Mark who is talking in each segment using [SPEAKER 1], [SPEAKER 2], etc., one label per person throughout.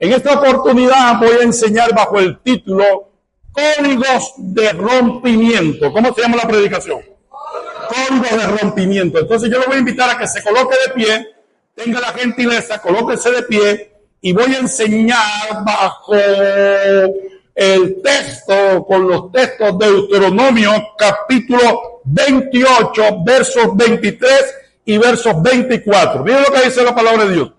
[SPEAKER 1] En esta oportunidad voy a enseñar bajo el título Códigos de rompimiento. ¿Cómo se llama la predicación? Códigos de rompimiento. Entonces yo lo voy a invitar a que se coloque de pie, tenga la gentileza, colóquese de pie y voy a enseñar bajo el texto, con los textos de Deuteronomio capítulo 28, versos 23 y versos 24. Miren lo que dice la palabra de Dios.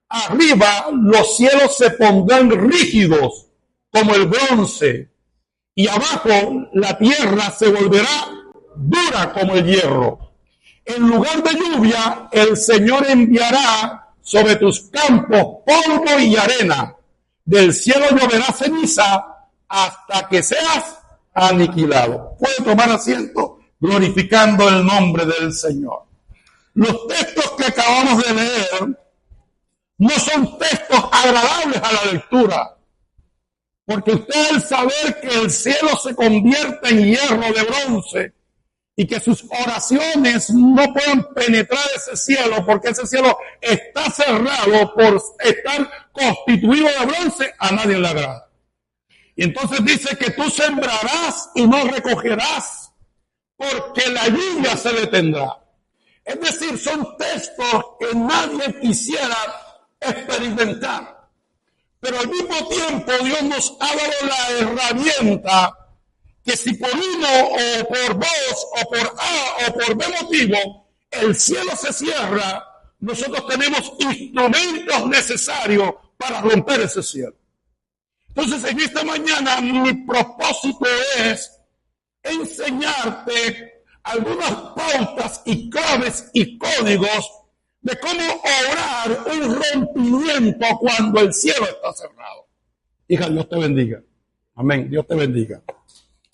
[SPEAKER 1] Arriba los cielos se pondrán rígidos como el bronce, y abajo la tierra se volverá dura como el hierro. En lugar de lluvia, el Señor enviará sobre tus campos polvo y arena. Del cielo lloverá ceniza hasta que seas aniquilado. Puede tomar asiento glorificando el nombre del Señor. Los textos que acabamos de leer no son textos agradables a la lectura, porque usted al saber que el cielo se convierte en hierro de bronce y que sus oraciones no pueden penetrar ese cielo porque ese cielo está cerrado por estar constituido de bronce, a nadie le agrada. Y entonces dice que tú sembrarás y no recogerás porque la lluvia se detendrá. Es decir, son textos que nadie quisiera experimentar. Pero al mismo tiempo Dios nos ha dado la herramienta que si por uno o por dos o por A o por B motivo el cielo se cierra, nosotros tenemos instrumentos necesarios para romper ese cielo. Entonces en esta mañana mi propósito es enseñarte algunas pautas y claves y códigos de cómo obrar un rompimiento cuando el cielo está cerrado. Hija, Dios te bendiga. Amén, Dios te bendiga.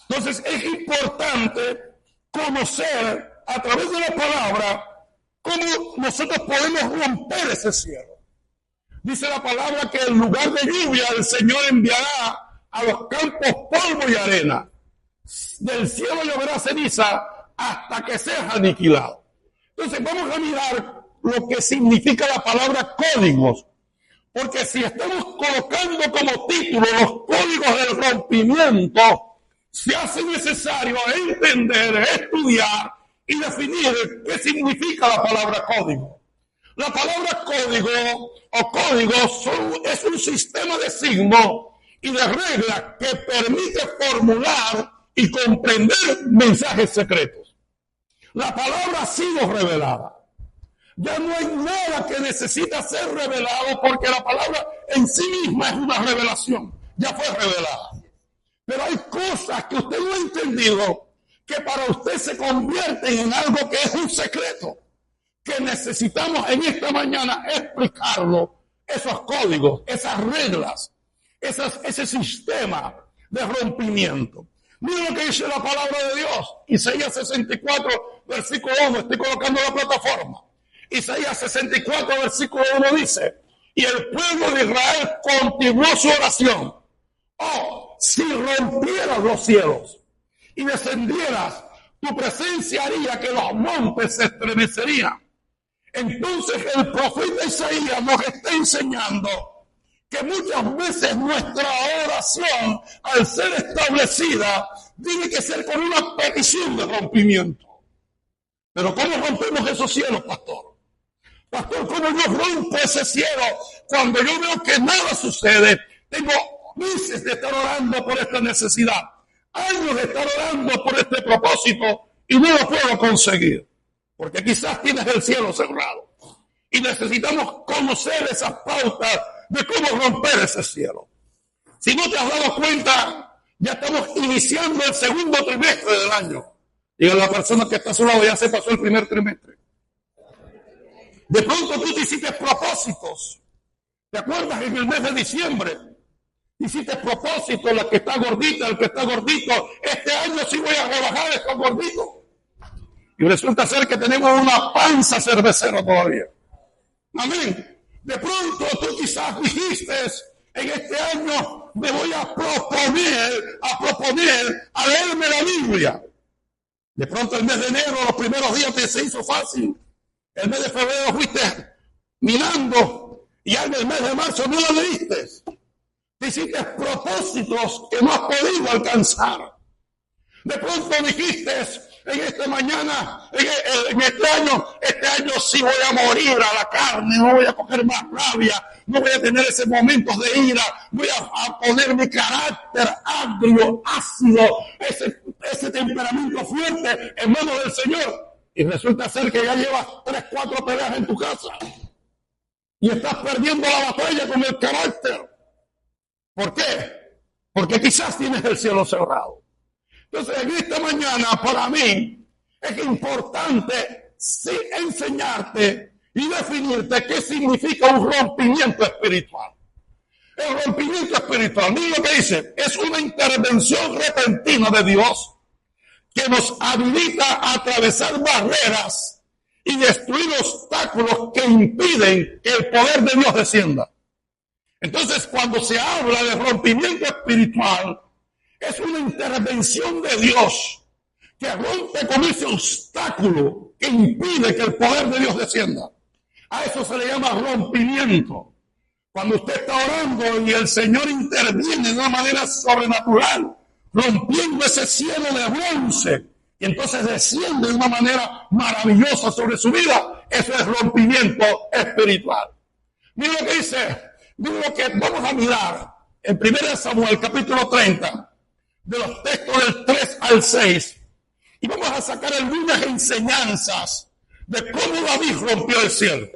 [SPEAKER 1] Entonces es importante conocer a través de la palabra cómo nosotros podemos romper ese cielo. Dice la palabra que en lugar de lluvia el Señor enviará a los campos polvo y arena. Del cielo lloverá ceniza hasta que seas aniquilado. Entonces vamos a mirar lo que significa la palabra códigos. Porque si estamos colocando como título los códigos del rompimiento, se hace necesario entender, estudiar y definir qué significa la palabra código. La palabra código o códigos es un sistema de signos y de reglas que permite formular y comprender mensajes secretos. La palabra ha sido revelada. Ya no hay nada que necesita ser revelado porque la palabra en sí misma es una revelación. Ya fue revelada. Pero hay cosas que usted no ha entendido que para usted se convierten en algo que es un secreto. Que necesitamos en esta mañana explicarlo. Esos códigos, esas reglas, ese sistema de rompimiento. Mira lo que dice la palabra de Dios. Isaías 64, versículo 1. Estoy colocando la plataforma. Isaías 64, versículo 1 dice: y el pueblo de Israel continuó su oración. Oh, si rompieras los cielos y descendieras, tu presencia haría que los montes se estremecerían. Entonces el profeta Isaías nos está enseñando que muchas veces nuestra oración, al ser establecida, tiene que ser con una petición de rompimiento. Pero ¿cómo rompemos esos cielos, pastor? Pastor, ¿cómo yo rompo ese cielo cuando yo veo que nada sucede? Tengo meses de estar orando por esta necesidad, años de estar orando por este propósito y no lo puedo conseguir. Porque quizás tienes el cielo cerrado y necesitamos conocer esas pautas de cómo romper ese cielo. Si no te has dado cuenta, ya estamos iniciando el segundo trimestre del año. Diga a la persona que está a su lado, ya se pasó el primer trimestre. De pronto tú te hiciste propósitos. ¿Te acuerdas en el mes de diciembre? Hiciste propósitos, la que está gordita, el que está gordito. Este año sí voy a rebajar estos gorditos. Y resulta ser que tenemos una panza cervecera todavía. Amén. De pronto tú quizás dijiste, en este año me voy a proponer a leerme la Biblia. De pronto el mes de enero, los primeros días te se hizo fácil. El mes de febrero fuiste mirando y ya en el mes de marzo no la leíste. Te hiciste propósitos que no has podido alcanzar. De pronto dijiste en esta mañana, en este año sí voy a morir a la carne, no voy a coger más rabia, no voy a tener ese momento de ira, voy a poner mi carácter agrio, ácido, ese temperamento fuerte en manos del Señor. Y resulta ser que ya llevas 3, 4 peleas en tu casa y estás perdiendo la batalla con el carácter. ¿Por qué? Porque quizás tienes el cielo cerrado. Entonces, en esta mañana, para mí, es importante sí enseñarte y definirte qué significa un rompimiento espiritual. El rompimiento espiritual, mira lo que dice, es una intervención repentina de Dios que nos habilita a atravesar barreras y destruir obstáculos que impiden que el poder de Dios descienda. Entonces, cuando se habla de rompimiento espiritual, es una intervención de Dios que rompe con ese obstáculo que impide que el poder de Dios descienda. A eso se le llama rompimiento. Cuando usted está orando y el Señor interviene de una manera sobrenatural, rompiendo ese cielo de bronce, y entonces desciende de una manera maravillosa sobre su vida, eso es rompimiento espiritual. Mira lo que dice, mira lo que vamos a mirar en 1 Samuel capítulo 30. De los textos del 3 al 6, y vamos a sacar algunas enseñanzas de cómo David rompió el cielo.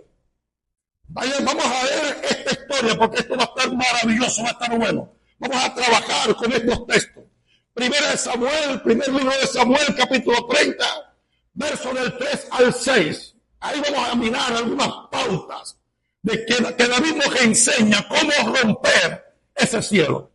[SPEAKER 1] Vamos a ver esta historia porque esto va a estar maravilloso, va a estar bueno. Vamos a trabajar con estos textos. Primer libro de Samuel, capítulo 30, verso del 3 al 6. Ahí vamos a mirar algunas pautas de que David nos enseña cómo romper ese cielo.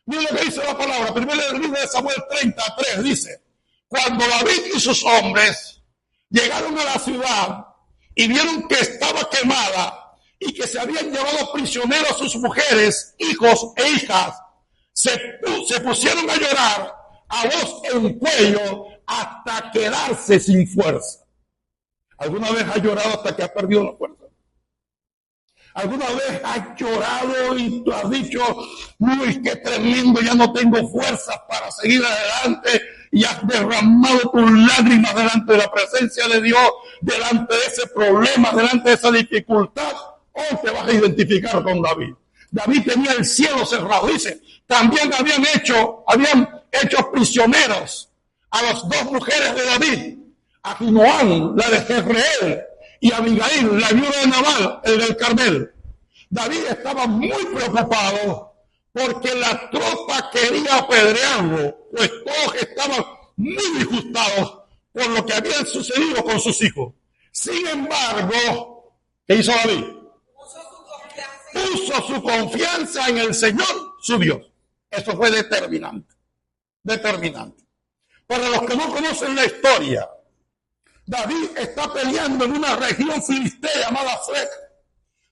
[SPEAKER 1] Mira lo que dice la palabra. Primero el libro de Samuel 33 dice: cuando David y sus hombres llegaron a la ciudad y vieron que estaba quemada y que se habían llevado prisioneros a sus mujeres, hijos e hijas, se pusieron a llorar a voz en cuello hasta quedarse sin fuerza. ¿Alguna vez has llorado hasta que has perdido la fuerza? ¿Alguna vez has llorado y tú has dicho, uy, qué tremendo, ya no tengo fuerzas para seguir adelante, y has derramado tus lágrimas delante de la presencia de Dios, delante de ese problema, delante de esa dificultad? Hoy te vas a identificar con David. David tenía el cielo cerrado. Dice, también habían hecho prisioneros a las 2 mujeres de David, a Ahinoam, la de Jezreel, y Abigail, la viuda de Nabal, el del Carmel. David estaba muy preocupado porque la tropa quería apedrearlo, pues todos estaban muy disgustados por lo que había sucedido con sus hijos. Sin embargo, ¿qué hizo David? Puso su confianza en el Señor, su Dios. Eso fue determinante. Para los que no conocen la historia, David está peleando en una región filistea llamada Aflec.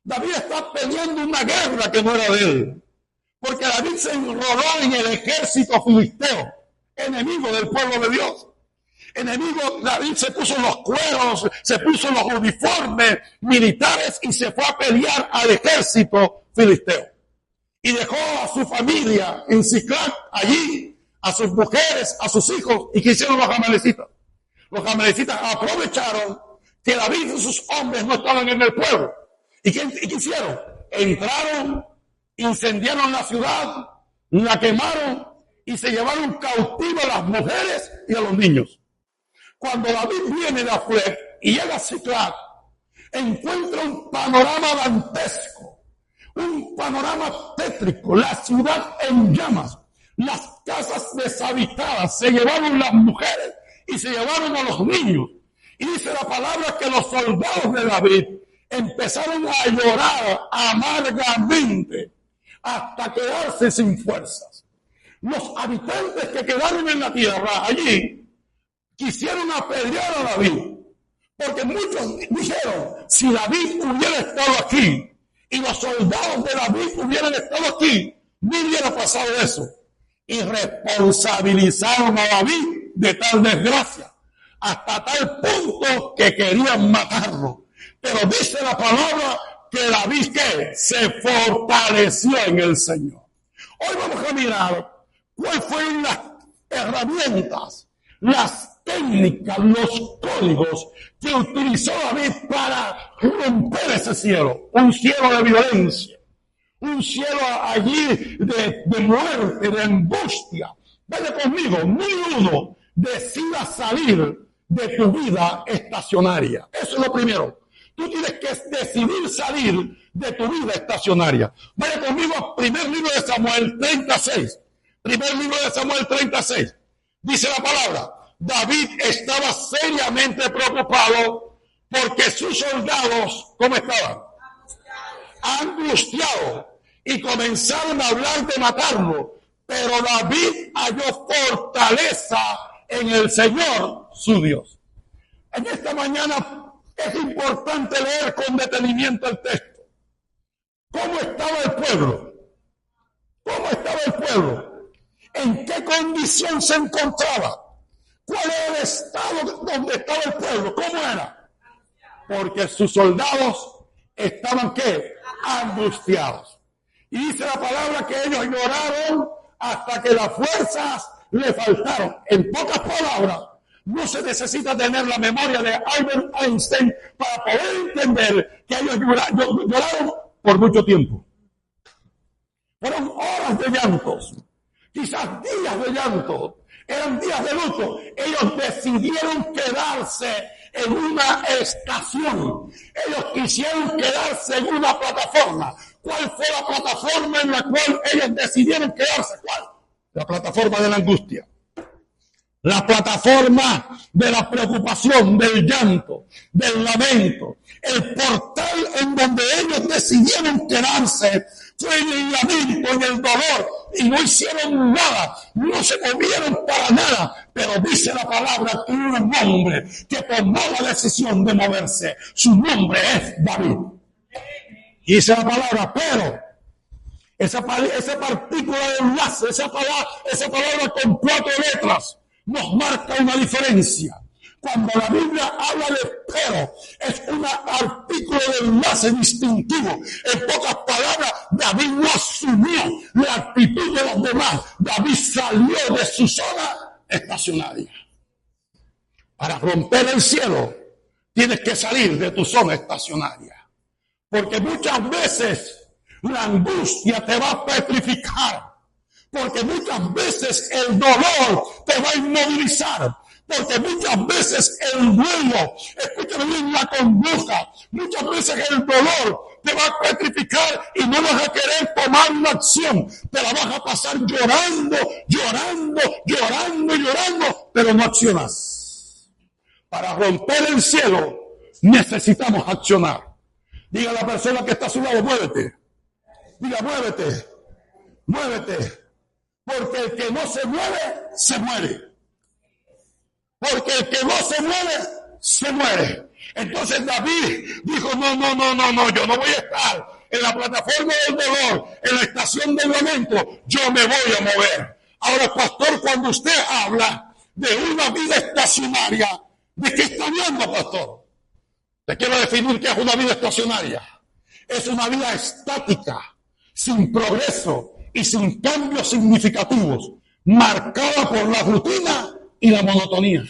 [SPEAKER 1] David está peleando una guerra que no era de él, porque David se enroló en el ejército filisteo, enemigo del pueblo de Dios. David se puso los cueros, se puso los uniformes militares y se fue a pelear al ejército filisteo. Y dejó a su familia en Siclag allí, a sus mujeres, a sus hijos. ¿Y qué hicieron los amalecitas? Los amalecitas aprovecharon que David y sus hombres no estaban en el pueblo. ¿Y qué hicieron? Entraron, incendiaron la ciudad, la quemaron y se llevaron cautivas a las mujeres y a los niños. Cuando David viene de Aflec y llega a Siclag, encuentra un panorama dantesco, un panorama tétrico, la ciudad en llamas, las casas deshabitadas, se llevaron las mujeres y se llevaron a los niños. Y dice la palabra que los soldados de David empezaron a llorar amargamente hasta quedarse sin fuerzas. Los habitantes que quedaron en la tierra allí quisieron apedrear a David, porque muchos dijeron, si David hubiera estado aquí y los soldados de David hubieran estado aquí, no hubiera pasado eso. Y responsabilizaron a David de tal desgracia, hasta tal punto que querían matarlo. Pero dice la palabra que David, ¿qué? Se fortaleció en el Señor. Hoy vamos a mirar cuáles fueron las herramientas, las técnicas, los códigos que utilizó David para romper ese cielo. Un cielo de violencia, un cielo allí de muerte, de angustia. Vaya conmigo, número uno, decida salir de tu vida estacionaria. Eso es lo primero. Tú tienes que decidir salir de tu vida estacionaria. Vaya conmigo al primer libro de Samuel 36. Primer libro de Samuel 36. Dice la palabra, David estaba seriamente preocupado porque sus soldados, ¿cómo estaban? Angustiados. Y comenzaron a hablar de matarlo. Pero David halló fortaleza en el Señor, su Dios. En esta mañana es importante leer con detenimiento el texto. ¿Cómo estaba el pueblo? ¿Cómo estaba el pueblo? ¿En qué condición se encontraba? ¿Cuál era el estado donde estaba el pueblo? ¿Cómo era? Porque sus soldados estaban, ¿qué? Angustiados. Y dice la palabra que ellos lloraron hasta que las fuerzas le faltaron. En pocas palabras, no se necesita tener la memoria de Albert Einstein para poder entender que ellos lloraron por mucho tiempo. Fueron horas de llantos, quizás días de llanto, eran días de luto. Ellos decidieron quedarse en una estación. Ellos quisieron quedarse en una plataforma. ¿Cuál fue la plataforma en la cual ellos decidieron quedarse? ¿Cuál? La plataforma de la angustia. La plataforma de la preocupación, del llanto, del lamento. El portal en donde ellos decidieron quedarse fue en el lamento, en el dolor, y no hicieron nada, no se movieron para nada. Pero dice la palabra que un hombre que tomó la decisión de moverse, su nombre es David. Y dice la palabra, pero esa partícula de enlace, esa palabra con 4 letras, nos marca una diferencia. Cuando la Biblia habla de pero, es un artículo de enlace distintivo. En pocas palabras, David no asumió la actitud de los demás. David salió de su zona estacionaria. Para romper el cielo, tienes que salir de tu zona estacionaria. Porque muchas veces la angustia te va a petrificar. Porque muchas veces el dolor te va a inmovilizar. Porque muchas veces el duelo, escúchame bien, la congoja, muchas veces el dolor te va a petrificar y no vas a querer tomar una acción. Te la vas a pasar llorando, pero no accionas. Para romper el cielo necesitamos accionar. Diga a la persona que está a su lado, muévete. Diga, muévete. Porque el que no se mueve, se muere. Porque el que no se mueve, se muere. Entonces David dijo, no, yo no voy a estar en la plataforma del dolor, en la estación del lamento, yo me voy a mover. Ahora, pastor, cuando usted habla de una vida estacionaria, ¿de qué está hablando, pastor? Te quiero definir qué es una vida estacionaria. Es una vida estática, sin progreso y sin cambios significativos, marcada por la rutina y la monotonía.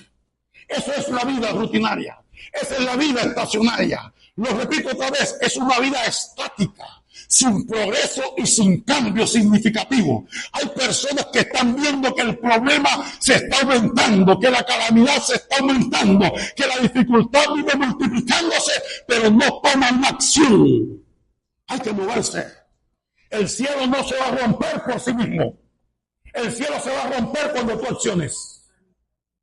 [SPEAKER 1] Eso es la vida rutinaria. Esa es la vida estacionaria. Lo repito otra vez, es una vida estática, sin progreso y sin cambio significativo. Hay personas que están viendo que el problema se está aumentando, que la calamidad se está aumentando, que la dificultad vive multiplicándose, pero no toman acción. Hay que moverse. El cielo no se va a romper por sí mismo. El cielo se va a romper cuando tú acciones.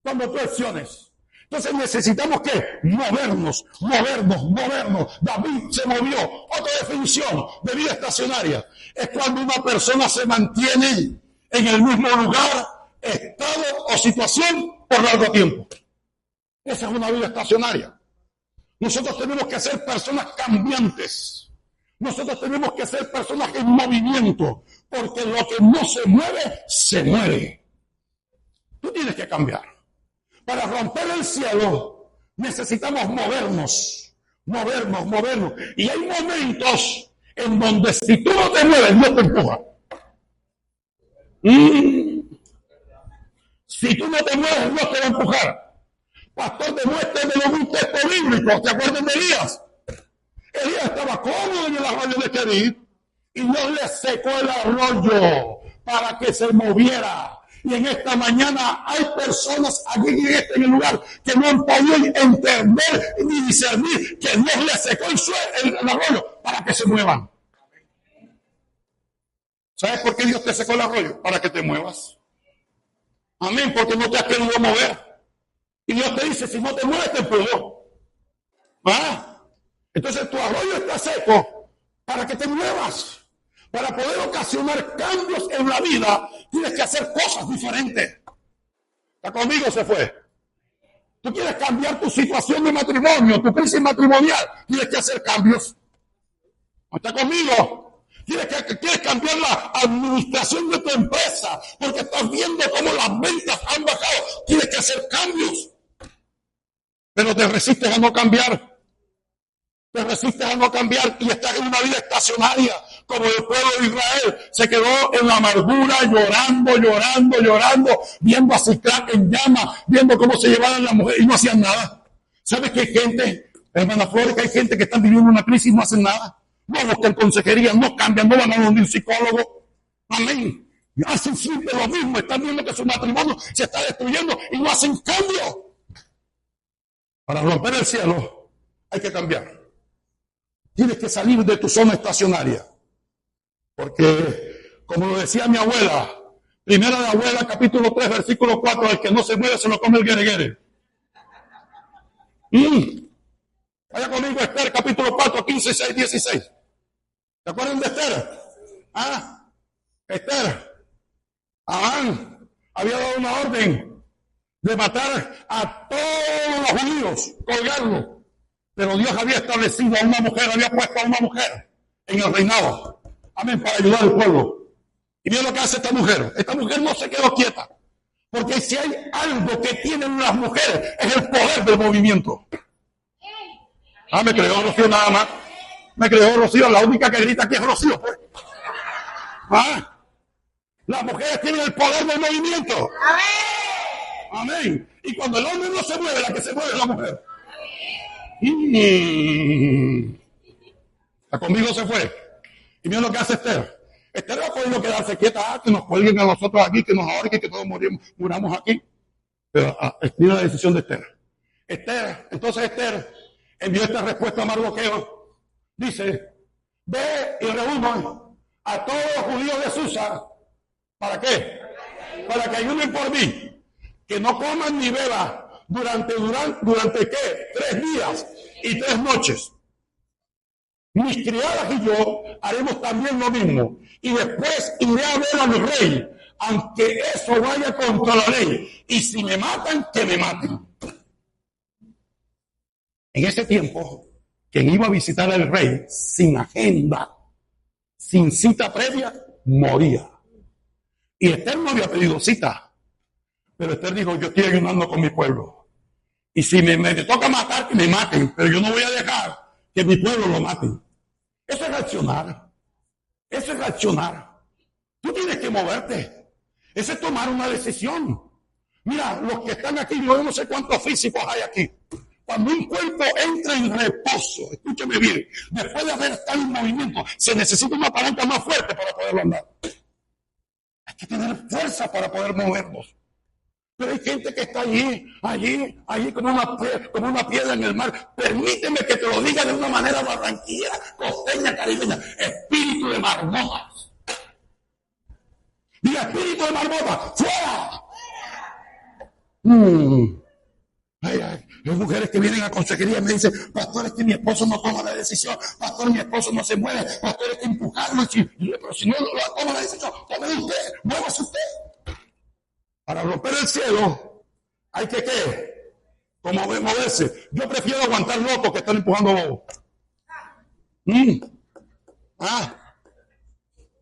[SPEAKER 1] Entonces necesitamos que movernos. David se movió. Otra definición de vida estacionaria es cuando una persona se mantiene en el mismo lugar, estado o situación por largo tiempo. Esa es una vida estacionaria. Nosotros tenemos que ser personas cambiantes. Nosotros tenemos que ser personas en movimiento, porque lo que no se mueve, se muere. Tú tienes que cambiar. Para romper el cielo necesitamos movernos. Y hay momentos en donde si tú no te mueves, Dios te empuja. Si tú no te mueves, Dios te va a empujar. Pastor, demuéstrame un texto bíblico. ¿Te acuerdas de Elías? Elías estaba cómodo en el arroyo de Querit y Dios le secó el arroyo para que se moviera. Y en esta mañana hay personas aquí en el lugar que no han podido entender ni discernir que Dios le secó el arroyo para que se muevan. ¿Sabes por qué Dios te secó el arroyo? Para que te muevas. Amén, porque no te has querido mover. Y Dios te dice, si no te mueves, te empujo. Entonces tu arroyo está seco para que te muevas. Para poder ocasionar cambios en la vida, tienes que hacer cosas diferentes. ¿Está conmigo? Se fue. Tú quieres cambiar tu situación de matrimonio, tu crisis matrimonial, tienes que hacer cambios. ¿Está conmigo? Quieres cambiar la administración de tu empresa, porque estás viendo cómo las ventas han bajado. Tienes que hacer cambios. Pero te resistes a no cambiar. Te resistes a no cambiar y estás en una vida estacionaria, como el pueblo de Israel. Se quedó en la amargura, llorando, viendo a Siclac en llamas, viendo cómo se llevaban las mujeres y no hacían nada. ¿Sabes que hay gente, hermana Flores, que hay gente que está viviendo una crisis y no hacen nada? No buscan consejería, no cambian, no van a donde un psicólogo. Amén. Hacen siempre lo mismo, están viendo que su matrimonio se está destruyendo y no hacen cambio. Para romper el cielo hay que cambiar. Tienes que salir de tu zona estacionaria. Porque, como lo decía mi abuela, primera de abuela, capítulo 3, versículo 4, el que no se mueve se lo come el guereguere. Vaya conmigo, Esther, capítulo 4, 15, 6, 16. ¿Se acuerdan de Esther? Esther. Amán había dado una orden de matar a todos los judíos, colgarlos. Pero Dios había establecido a una mujer, había puesto a una mujer en el reinado. Amén, para ayudar al pueblo. Y mira lo que hace esta mujer. Esta mujer no se quedó quieta. Porque si hay algo que tienen las mujeres, es el poder del movimiento. Me creyó Rocío nada más. Me creyó Rocío, la única que grita aquí es Rocío, pues. Las mujeres tienen el poder del movimiento. Amén. Y cuando el hombre no se mueve, la que se mueve es la mujer. Conmigo se fue. Y mira lo que hace Esther. Esther no ha podido quedarse quieta, que nos cuelguen a nosotros aquí, que nos ahorquen, que todos muramos aquí. Pero mira la decisión de Esther. Entonces Esther envió esta respuesta a Mardoqueo. Dice, ve y reúna a todos los judíos de Susa. ¿Para qué? Para que ayuden por mí. Que no coman ni beban. ¿Durante qué? 3 días y 3 noches. Mis criadas y yo haremos también lo mismo. Y después iré a ver al rey, aunque eso vaya contra la ley. Y si me matan, que me maten. En ese tiempo, quien iba a visitar al rey sin agenda, sin cita previa, moría. Y Esther no había pedido cita. Pero Esther dijo, yo estoy ayunando con mi pueblo. Y si me toca matar, que me maten. Pero yo no voy a dejar que mi pueblo lo maten. Eso es reaccionar. Tú tienes que moverte. Eso es tomar una decisión. Mira, los que están aquí, yo no sé cuántos físicos hay aquí. Cuando un cuerpo entra en reposo, escúchame bien, después de haber estado en movimiento, se necesita una palanca más fuerte para poderlo andar. Hay que tener fuerza para poder movernos. Pero hay gente que está allí como una piedra en el mar. Permíteme que te lo diga de una manera barranquillera, costeña, caribeña. Espíritu de marmotas. Diga, espíritu de marmota, ¡fuera! Hay mujeres que vienen a consejería y me dicen, pastor, es que mi esposo no toma la decisión, pastor, mi esposo no se mueve, pastor, es que empujarlo. Pero si no toma la decisión, tome usted, muévase usted. Para romper el cielo, hay que ¿qué? Como moverse. Yo prefiero aguantar locos que están empujando bobos.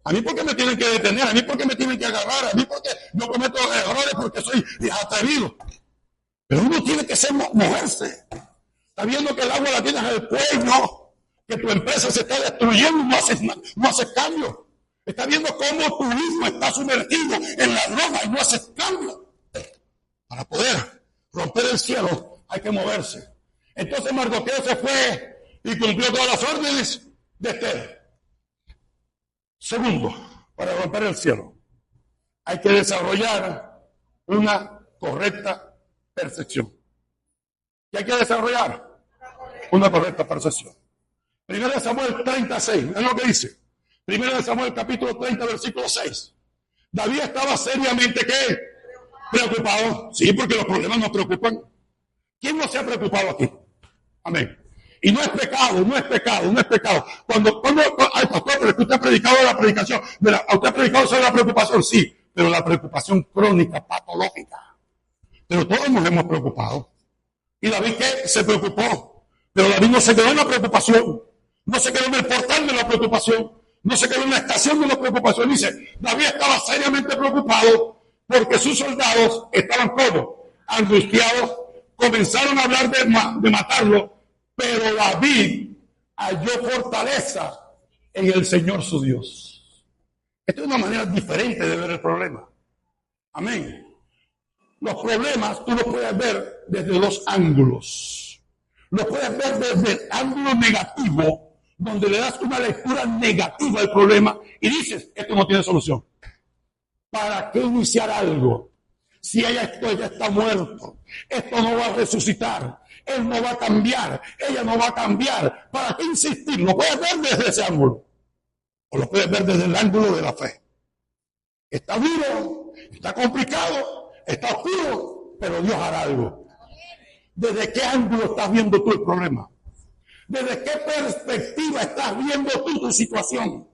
[SPEAKER 1] A mí porque me tienen que detener, a mí porque me tienen que agarrar, a mí porque yo cometo errores porque soy atrevido. Pero uno tiene que moverse. Está viendo que el agua la tienes al cuello, que tu empresa se está destruyendo, no haces cambio. Está viendo cómo tu hijo está sumergido en la droga y no haces cambio. Para poder romper el cielo hay que moverse. Entonces Mardoqueo se fue y cumplió todas las órdenes de Esther. Segundo, para romper el cielo hay que desarrollar una correcta percepción. ¿Qué hay que desarrollar? Una correcta percepción. 1 Samuel 36, es lo que dice. 1 Samuel capítulo 30, versículo 6. David estaba seriamente, ¿qué? Preocupado. Sí, porque los problemas nos preocupan. ¿Quién no se ha preocupado aquí? Amén. Y no es pecado, no es pecado, no es pecado. Cuando ay, pastor, pero es que usted ha predicado la predicación, usted ha predicado sobre la preocupación, sí, pero la preocupación crónica, patológica. Pero todos nos hemos preocupado. Y David, ¿qué? Se preocupó. Pero David no se quedó en la preocupación. No se quedó en el portal de la preocupación. No se quedó en la estación de la preocupación. Dice, David estaba seriamente preocupado porque sus soldados estaban como angustiados. Comenzaron a hablar de matarlo. Pero David halló fortaleza en el Señor su Dios. Esta es una manera diferente de ver el problema. Amén. Los problemas tú los puedes ver desde dos ángulos. Los puedes ver desde el ángulo negativo, donde le das una lectura negativa al problema y dices, esto no tiene solución. ¿Para qué iniciar algo? Si esto ya está muerto, esto no va a resucitar, él no va a cambiar, ella no va a cambiar. ¿Para qué insistir? Lo puedes ver desde ese ángulo. O lo puedes ver desde el ángulo de la fe. Está duro, está complicado, está oscuro, pero Dios hará algo. ¿Desde qué ángulo estás viendo tú el problema? ¿Desde qué perspectiva estás viendo tú tu situación?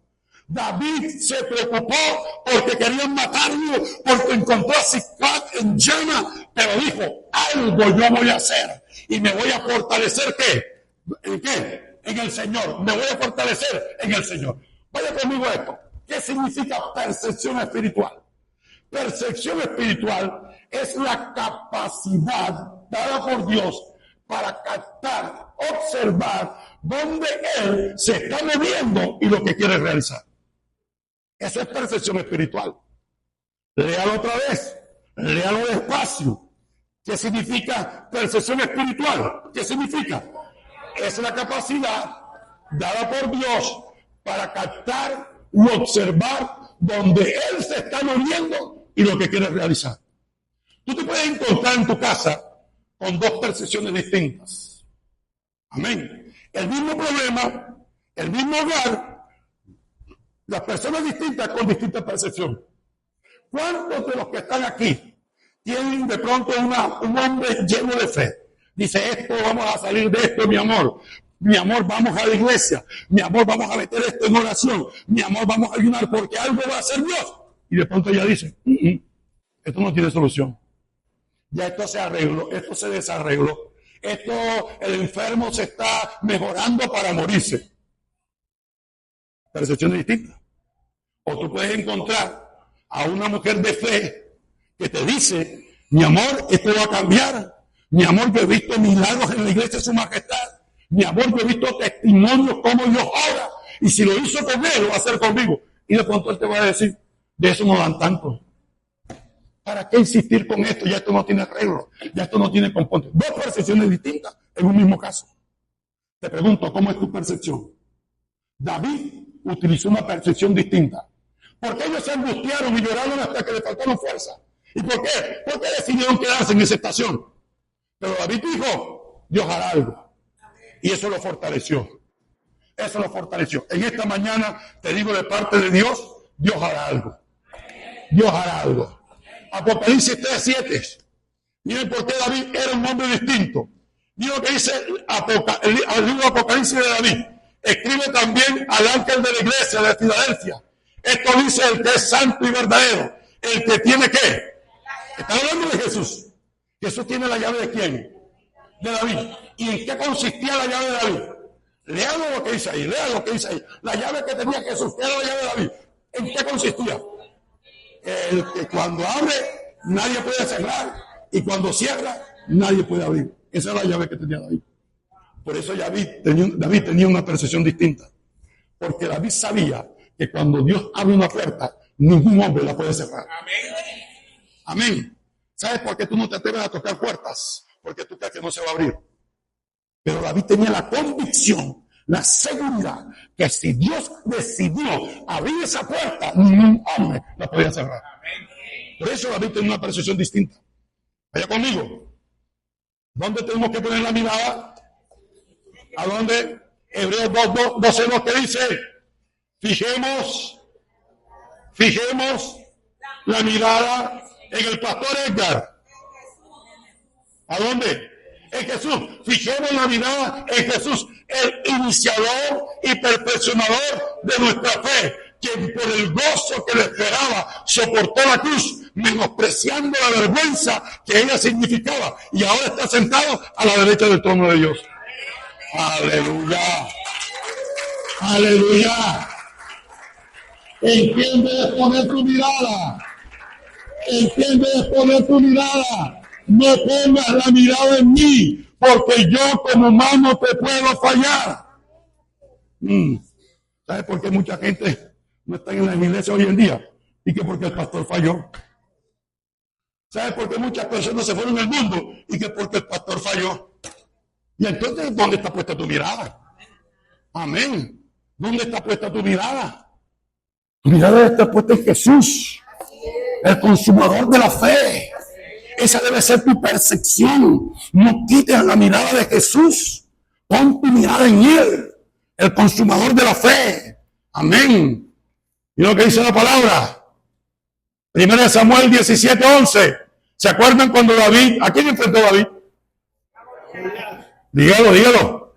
[SPEAKER 1] David se preocupó porque querían matarlo, porque encontró a Siclag en llama, pero dijo, algo yo voy a hacer y me voy a fortalecer, ¿qué? ¿En qué? En el Señor. Me voy a fortalecer en el Señor. Vaya conmigo a esto. ¿Qué significa percepción espiritual? Percepción espiritual es la capacidad dada por Dios para captar, observar dónde Él se está moviendo y lo que quiere realizar. Eso es percepción espiritual. Léalo otra vez, léalo despacio. ¿Qué significa percepción espiritual? ¿Qué significa? Es la capacidad dada por Dios para captar y observar donde Él se está moviendo y lo que quiere realizar. Tú te puedes encontrar en tu casa con dos percepciones distintas. Amén. El mismo problema, el mismo hogar, las personas distintas con distinta percepción. ¿Cuántos de los que están aquí tienen de pronto un hombre lleno de fe? Dice, esto vamos a salir de esto, mi amor. Mi amor, vamos a la iglesia. Mi amor, vamos a meter esto en oración. Mi amor, vamos a ayunar porque algo va a hacer Dios. Y de pronto ella dice, esto no tiene solución. Ya esto se arregló, esto se desarregló. El enfermo se está mejorando para morirse. Percepciones distintas. O tú puedes encontrar a una mujer de fe que te dice, mi amor, esto va a cambiar. Mi amor, yo he visto milagros en la iglesia de su majestad. Mi amor, yo he visto testimonios como Dios obra. Y si lo hizo con él, lo va a hacer conmigo. Y de pronto él te va a decir, de eso no dan tanto. ¿Para qué insistir con esto? Ya esto no tiene arreglo. Ya esto no tiene componente. Dos percepciones distintas en un mismo caso. Te pregunto, ¿cómo es tu percepción? David utilizó una percepción distinta. ¿Por qué ellos se angustiaron y lloraron hasta que le faltaron fuerza? ¿Y por qué? ¿Por qué decidieron quedarse en esa estación? Pero David dijo, Dios hará algo. Y eso lo fortaleció. Eso lo fortaleció. En esta mañana te digo de parte de Dios, Dios hará algo. Dios hará algo. Apocalipsis 3:7. Miren por qué David era un hombre distinto. Miren lo que dice el libro Apocalipsis de David. Escribe también al ángel de la iglesia de Filadelfia. Esto dice el que es santo y verdadero. El que tiene ¿qué? Está hablando de Jesús. Jesús tiene la llave ¿de quién? De David. ¿Y en qué consistía la llave de David? Lean lo que dice ahí, lean lo que dice ahí. La llave que tenía Jesús, que era la llave de David. ¿En qué consistía? El que cuando abre, nadie puede cerrar. Y cuando cierra, nadie puede abrir. Esa es la llave que tenía David. Por eso David tenía una percepción distinta. Porque David sabía que cuando Dios abre una puerta, ningún hombre la puede cerrar. Amén. ¿Sabes por qué tú no te atreves a tocar puertas? Porque tú crees que no se va a abrir. Pero David tenía la convicción, la seguridad, que si Dios decidió abrir esa puerta, ningún hombre la podía cerrar. Por eso David tenía una percepción distinta. Vaya conmigo. ¿Dónde tenemos que poner la mirada? ¿A dónde? Hebreos 12, que dice, fijemos la mirada en el pastor Edgar. ¿A dónde? En Jesús. Fijemos la mirada en Jesús, el iniciador y perfeccionador de nuestra fe, quien por el gozo que le esperaba soportó la cruz, menospreciando la vergüenza que ella significaba, y ahora está sentado a la derecha del trono de Dios. Aleluya. Aleluya. ¿En quién debes poner tu mirada? ¿En quién debes poner tu mirada? No pongas la mirada en mí, porque yo como humano te puedo fallar. ¿Sabes por qué mucha gente no está en la iglesia hoy en día? Y que porque el pastor falló. ¿Sabes por qué muchas personas se fueron del mundo? Y que porque el pastor falló. Y entonces, ¿dónde está puesta tu mirada? Amén. ¿Dónde está puesta tu mirada? Tu mirada está puesta en Jesús, el consumador de la fe. Esa debe ser tu percepción. No quites la mirada de Jesús. Pon tu mirada en Él, el consumador de la fe. Amén. Y lo que dice la palabra. 1 Samuel 17:11. ¿Se acuerdan cuando David, a quién enfrentó David? Dígalo.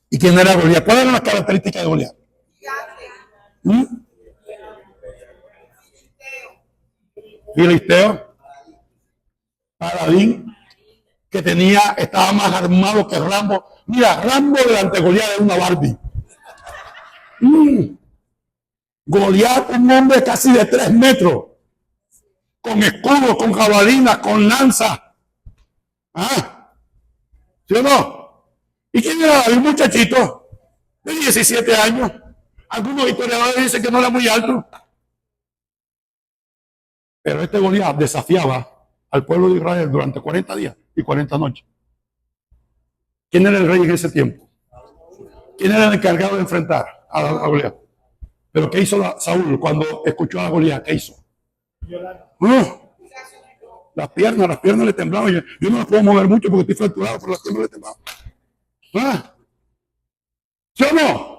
[SPEAKER 1] ¿Y quién era Goliat? ¿Cuáles eran las características de Goliat? Filisteo, Paladín, que estaba más armado que Rambo. Mira, Rambo delante de Goliat era una Barbie. Goliat, un hombre casi de 3 metros, con escudo, con jabalina, con lanza. ¿Sí o no? ¿Y quién era David? Un muchachito de 17 años. Algunos historiadores dicen que no era muy alto. Pero este Goliat desafiaba al pueblo de Israel durante 40 días y 40 noches. ¿Quién era el rey en ese tiempo? ¿Quién era el encargado de enfrentar a Goliat? Pero ¿qué hizo Saúl cuando escuchó a Goliat? ¿Qué hizo? Las piernas le temblaban. Yo no las puedo mover mucho porque estoy fracturado, pero las piernas le temblaban. ¿Sí o no?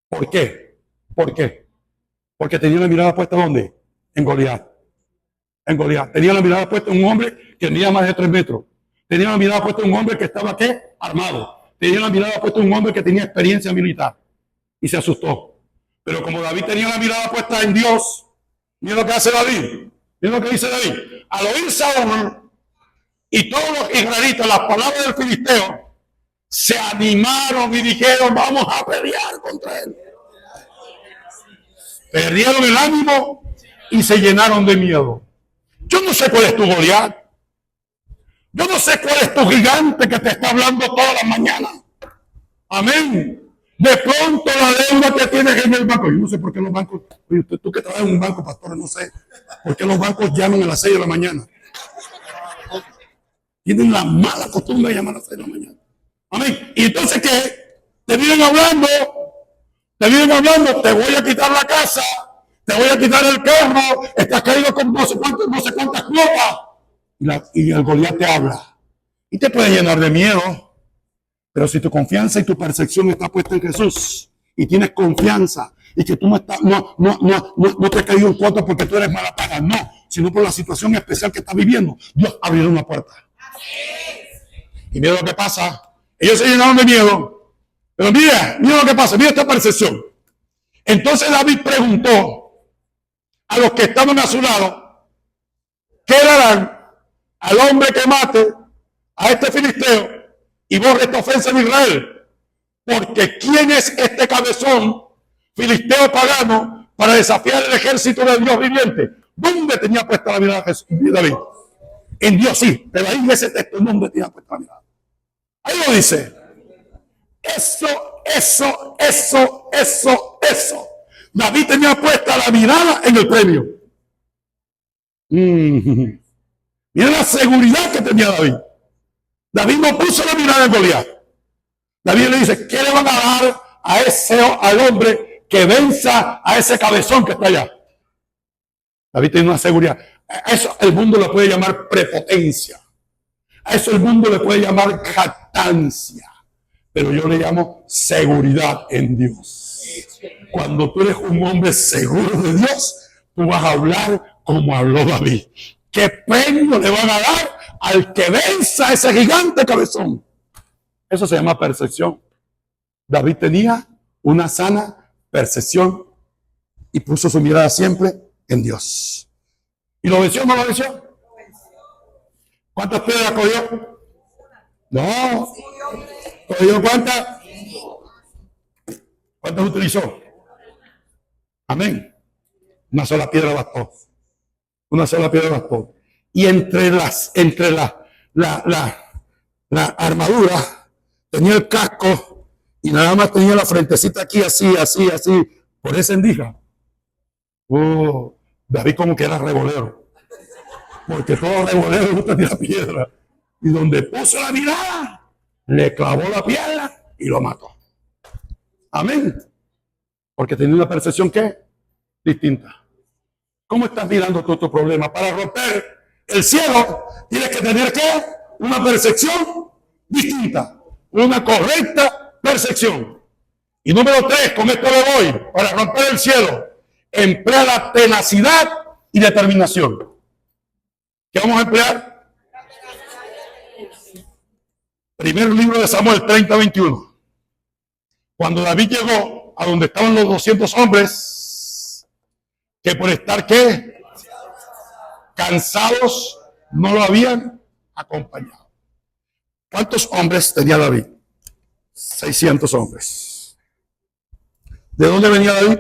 [SPEAKER 1] ¿Por qué? Porque tenía la mirada puesta ¿dónde? En Goliat. Tenía la mirada puesta en un hombre que tenía más de 3 metros. Tenía la mirada puesta en un hombre que estaba ¿qué? Armado. Tenía la mirada puesta en un hombre que tenía experiencia militar. Y se asustó. Pero como David tenía la mirada puesta en Dios, mira lo que hace David. Mira lo que dice David. Al oír Saúl y todos los israelitas las palabras del filisteo, se animaron y dijeron, vamos a pelear contra él. Perdieron el ánimo y se llenaron de miedo. Yo no sé cuál es tu Goliat. Yo no sé cuál es tu gigante que te está hablando todas las mañanas. Amén. De pronto la deuda que tienes en el banco. Yo no sé por qué los bancos, oye, tú que trabajas en un banco, pastor, no sé por qué los bancos llaman a las 6 de la mañana. Tienen la mala costumbre de llamar a las 6 de la mañana. Amén. Y entonces, ¿qué? Te vienen hablando, te voy a quitar la casa, te voy a quitar el carro, estás caído con no sé cuántas cuotas. Y el Goliat te habla. Y te puede llenar de miedo. Pero si tu confianza y tu percepción está puesta en Jesús, y tienes confianza, y que tú no te has caído en cuotas porque tú eres mala paga, no, sino por la situación especial que estás viviendo, Dios abrirá una puerta. Y mira lo que pasa. Ellos se llenaron de miedo. Pero mira lo que pasa, mira esta percepción. Entonces David preguntó a los que estaban a su lado, ¿qué darán al hombre que mate a este filisteo y borre esta ofensa en Israel? Porque ¿quién es este cabezón filisteo pagano para desafiar el ejército del Dios viviente? ¿Dónde tenía puesta la mirada de David? En Dios sí, pero ahí en ese texto, ¿dónde tenía puesta la mirada? Ahí lo dice. Eso. David tenía puesta la mirada en el premio. Mira la seguridad que tenía David. David no puso la mirada en Goliat. David le dice, ¿qué le van a dar al hombre que venza a ese cabezón que está allá? David tiene una seguridad. A eso el mundo le puede llamar prepotencia. A eso el mundo le puede llamar jactancia. Pero yo le llamo seguridad en Dios. Cuando tú eres un hombre seguro de Dios, tú vas a hablar como habló David. ¿Qué premio le van a dar al que venza a ese gigante cabezón? Eso se llama percepción. David tenía una sana percepción y puso su mirada siempre en Dios. ¿Y lo venció o no lo venció? ¿Cuántas piedras cogió? No. ¿Cogió cuántas? ¿Cuántas utilizó? Amén. Una sola piedra bastó. Una sola piedra bastó. Y entre la armadura tenía el casco y nada más tenía la frentecita aquí, así, por esa endija. David como que era revolero. Porque todo revolero le gusta tirar piedra. Y donde puso la mirada, le clavó la piedra y lo mató. Amén. Porque tenía una percepción ¿qué? Distinta. ¿Cómo estás mirando tú tu problema? Para romper el cielo tienes que tener ¿qué? Una percepción distinta. Una correcta percepción. Y número 3, con esto le voy. Para romper el cielo, emplea la tenacidad y determinación. ¿Qué vamos a emplear? Primer libro de Samuel 30:21. Cuando David llegó a donde estaban los 200 hombres, que por estar ¿qué? Cansados no lo habían acompañado. ¿Cuántos hombres tenía David? 600 hombres. ¿De dónde venía David?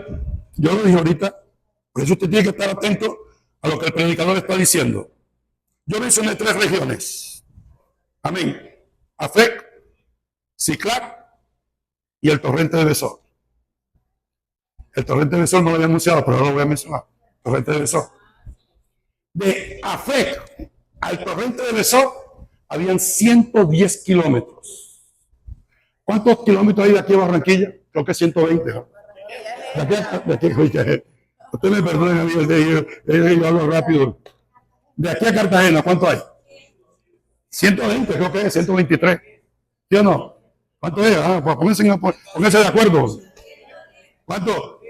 [SPEAKER 1] Yo lo dije ahorita. Por eso usted tiene que estar atento a lo que el predicador está diciendo. Yo mencioné 3 regiones. Amén. Afec, Siclac y el torrente de Besor. El torrente de Besor no lo había anunciado, pero ahora lo voy a mencionar. Torrente de Besor. De Afec al torrente de Besor habían 110 kilómetros. ¿Cuántos kilómetros hay de aquí a Barranquilla? Creo que 120. ¿No? De aquí, usted me perdone a mí, yo hablo rápido. De aquí a Cartagena, ¿cuánto hay? 120, creo que es 123. ¿Sí o no? ¿Cuánto es? Pues pónganse de acuerdo. ¿Cuánto?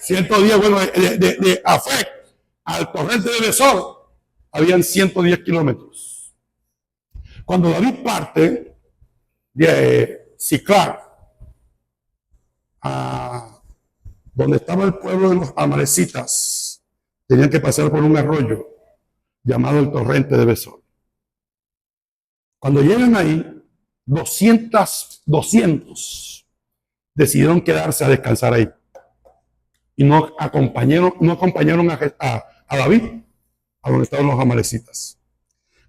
[SPEAKER 1] 110. Bueno, de Afec al torrente de Besor habían 110 kilómetros. Cuando David parte de Siclac a donde estaba el pueblo de los amalecitas, tenían que pasar por un arroyo llamado el torrente de Besor. Cuando llegan ahí, 200 decidieron quedarse a descansar ahí. Y no acompañaron a David a donde estaban los amalecitas.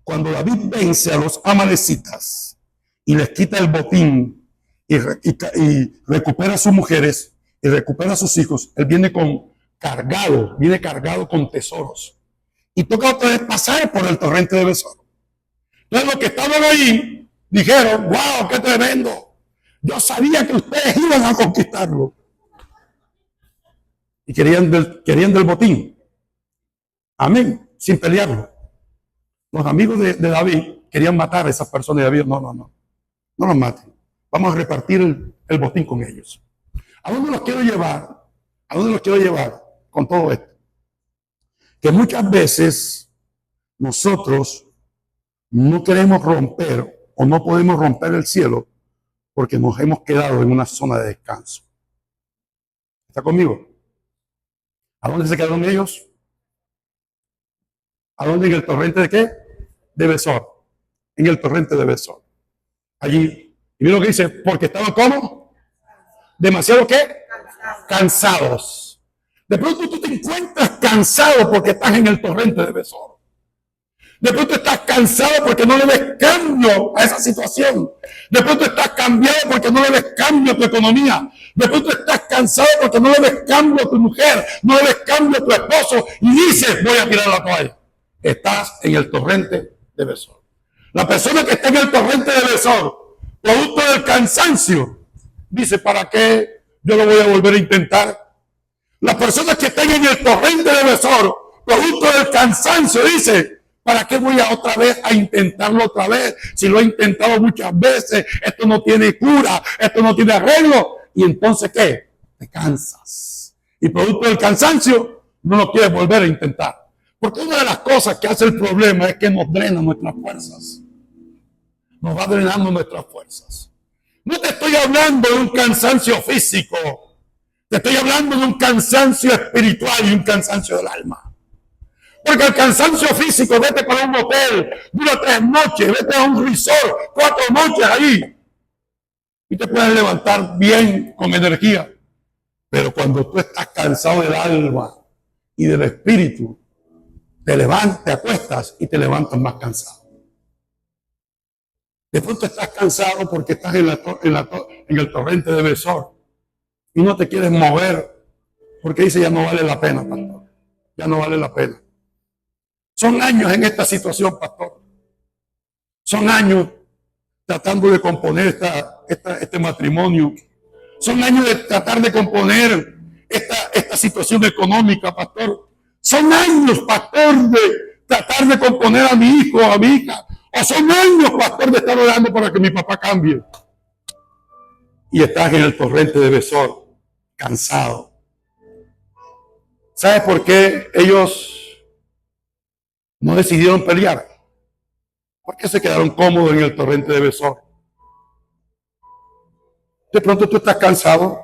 [SPEAKER 1] Cuando David vence a los amalecitas y les quita el botín y recupera a sus mujeres y recupera a sus hijos, él viene cargado con tesoros. Y toca otra vez pasar por el torrente de Besor. Entonces los que estaban ahí dijeron, wow, qué tremendo. Yo sabía que ustedes iban a conquistarlo. Y querían del botín. Amén, sin pelearlo. Los amigos de David querían matar a esas personas. Y David, no los maten. Vamos a repartir el botín con ellos. ¿A dónde los quiero llevar? ¿A dónde los quiero llevar con todo esto? Que muchas veces nosotros no queremos romper o no podemos romper el cielo porque nos hemos quedado en una zona de descanso. ¿Está conmigo? ¿A dónde se quedaron ellos? ¿A dónde? ¿En el torrente de qué? De Besor. En el torrente de Besor. Allí. Y mira lo que dice, porque estaban ¿cómo? ¿Demasiado qué? Cansados. De pronto tú te encuentras cansado porque estás en el torrente de Besor. Después tú estás cansado porque no le ves cambio a esa situación. Después tú estás cambiado porque no le ves cambio a tu economía. Después tú estás cansado porque no le ves cambio a tu mujer, no le ves cambio a tu esposo y dices, voy a tirar la toalla. Estás en el torrente de Besor. La persona que está en el torrente de Besor, producto del cansancio, dice, ¿para qué yo lo voy a volver a intentar? Las personas que están en el torrente de Besor, producto del cansancio, dice, ¿para qué voy a otra vez a intentarlo otra vez? Si lo he intentado muchas veces, esto no tiene cura, esto no tiene arreglo. Y entonces, ¿qué? Te cansas. Y producto del cansancio, no lo quieres volver a intentar. Porque una de las cosas que hace el problema es que nos drena nuestras fuerzas. Nos va drenando nuestras fuerzas. No te estoy hablando de un cansancio físico. Te estoy hablando de un cansancio espiritual y un cansancio del alma. Porque el cansancio físico, vete para un hotel, dura 3 noches, vete a un resort, 4 noches ahí. Y te puedes levantar bien, con energía. Pero cuando tú estás cansado del alma y del espíritu, te levantas, te acuestas y te levantas más cansado. De pronto estás cansado porque estás en el torrente de Besor y no te quieres mover porque dice ya no vale la pena, pastor. Ya no vale la pena. Son años en esta situación, pastor. Son años tratando de componer este matrimonio. Son años de tratar de componer esta situación económica, pastor. Son años, pastor, de tratar de componer a mi hijo, a mi hija. O son años, pastor, de estar orando para que mi papá cambie. Y estás en el torrente de Besor, cansado. ¿Sabes por qué ellos no decidieron pelear? Porque se quedaron cómodos en el torrente de Besor. De pronto tú estás cansado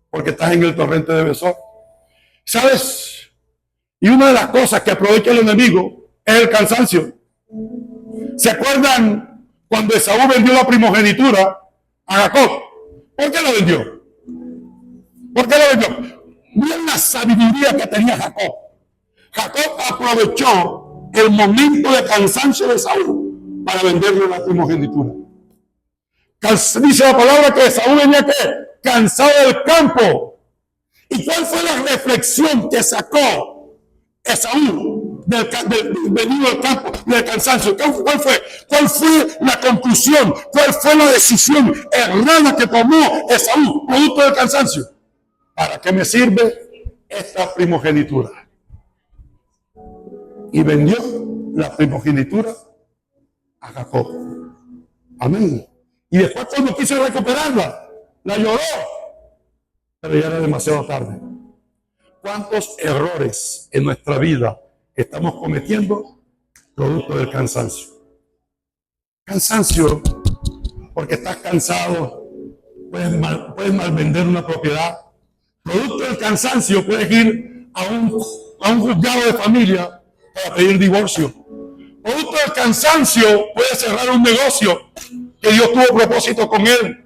[SPEAKER 1] porque estás en el torrente de Besor. ¿Sabes? Y una de las cosas que aprovecha el enemigo es el cansancio. ¿Se acuerdan cuando Esaú vendió la primogenitura a Jacob? ¿Por qué lo vendió? ¿Por qué lo vendió? Miren la sabiduría que tenía Jacob. Jacob aprovechó el momento de cansancio de Esaú para venderle la primogenitura. Dice la palabra que Esaú venía ¿qué? Cansado del campo. ¿Y cuál fue la reflexión que sacó Esaú venido del campo, del cansancio? ¿Cuál fue? ¿Cuál fue la conclusión? ¿Cuál fue la decisión errada que tomó Esaú, producto del cansancio? ¿Para qué me sirve esta primogenitura? Y vendió la primogenitura a Jacob. Amén. Y después cuando quiso recuperarla, la lloró. Pero ya era demasiado tarde. ¿Cuántos errores en nuestra vida estamos cometiendo producto del cansancio? Cansancio, porque estás cansado, puedes mal vender una propiedad. Producto del cansancio, puedes ir a un juzgado de familia para pedir divorcio. Producto del cansancio, puedes cerrar un negocio que Dios tuvo propósito con él.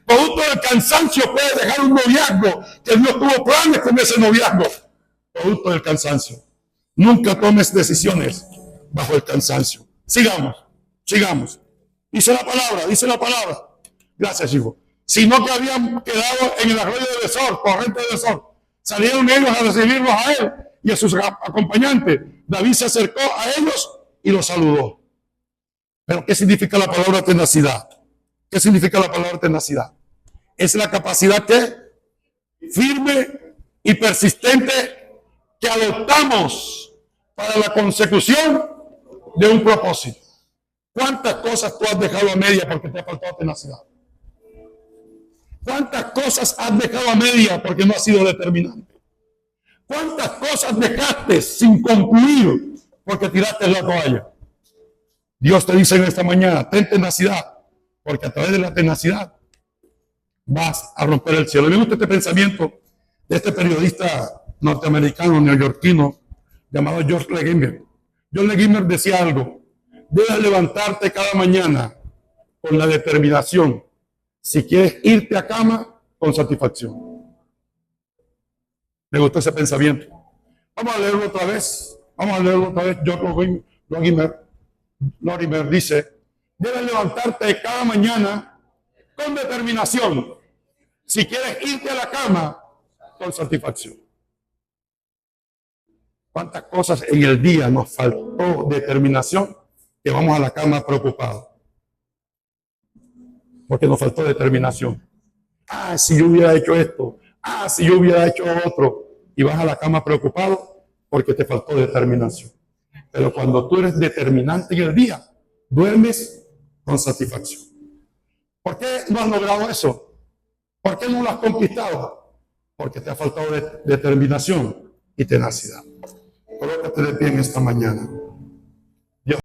[SPEAKER 1] Producto del cansancio, puedes dejar un noviazgo que Dios tuvo planes con ese noviazgo. Producto del cansancio. Nunca tomes decisiones bajo el cansancio. Sigamos. Dice la palabra. Gracias, hijo. Sino que habían quedado en el arroyo de Besor, torrente de Besor. Salieron ellos a recibirlos a él y a sus acompañantes. David se acercó a ellos y los saludó. Pero ¿qué significa la palabra tenacidad? ¿Qué significa la palabra tenacidad? Es la capacidad firme y persistente que adoptamos para la consecución de un propósito. ¿Cuántas cosas tú has dejado a media porque te ha faltado tenacidad? ¿Cuántas cosas has dejado a media porque no has sido determinante? ¿Cuántas cosas dejaste sin concluir porque tiraste la toalla? Dios te dice en esta mañana, ten tenacidad, porque a través de la tenacidad vas a romper el cielo. Me gusta este pensamiento de este periodista norteamericano, neoyorquino, llamado George Leguimer. George Leguimer decía algo: debes levantarte cada mañana con la determinación si quieres irte a cama con satisfacción. Me gustó ese pensamiento. Vamos a leerlo otra vez. George Lorimer dice, debes levantarte cada mañana con determinación si quieres irte a la cama con satisfacción. ¿Cuántas cosas en el día nos faltó determinación que vamos a la cama preocupados? Porque nos faltó determinación. Si yo hubiera hecho esto. Si yo hubiera hecho otro. Y vas a la cama preocupado porque te faltó determinación. Pero cuando tú eres determinante en el día, duermes con satisfacción. ¿Por qué no has logrado eso? ¿Por qué no lo has conquistado? Porque te ha faltado determinación y tenacidad. Colócate de pie en esta mañana.